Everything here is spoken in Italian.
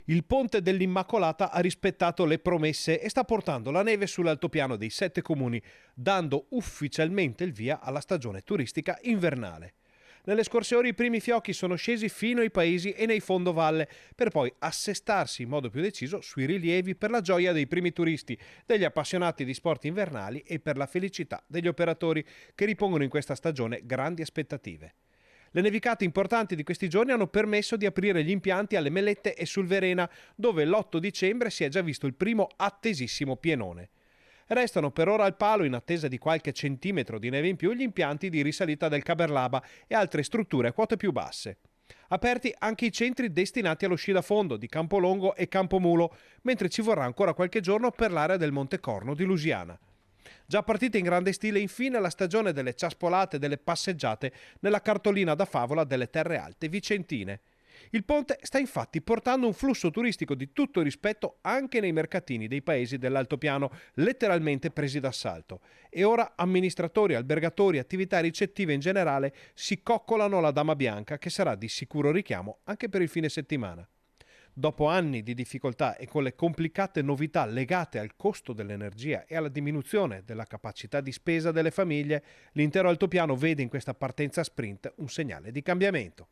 Il ponte dell'Immacolata ha rispettato le promesse e sta portando la neve sull'altopiano dei 7 comuni, dando ufficialmente il via alla stagione turistica invernale. Nelle scorse ore i primi fiocchi sono scesi fino ai paesi e nei fondovalle, per poi assestarsi in modo più deciso sui rilievi per la gioia dei primi turisti, degli appassionati di sport invernali e per la felicità degli operatori che ripongono in questa stagione grandi aspettative. Le nevicate importanti di questi giorni hanno permesso di aprire gli impianti alle Mellette e sul Verena, dove l'8 dicembre si è già visto il primo attesissimo pienone. Restano per ora al palo, in attesa di qualche centimetro di neve in più, gli impianti di risalita del Caberlaba e altre strutture a quote più basse. Aperti anche i centri destinati allo sci da fondo di Campolongo e Campomulo, mentre ci vorrà ancora qualche giorno per l'area del Monte Corno di Lusiana. Già partita in grande stile infine la stagione delle ciaspolate e delle passeggiate nella cartolina da favola delle terre alte vicentine. Il ponte sta infatti portando un flusso turistico di tutto rispetto anche nei mercatini dei paesi dell'altopiano, letteralmente presi d'assalto. E ora amministratori, albergatori e attività ricettive in generale si coccolano la Dama Bianca, che sarà di sicuro richiamo anche per il fine settimana. Dopo anni di difficoltà e con le complicate novità legate al costo dell'energia e alla diminuzione della capacità di spesa delle famiglie, l'intero altopiano vede in questa partenza sprint un segnale di cambiamento.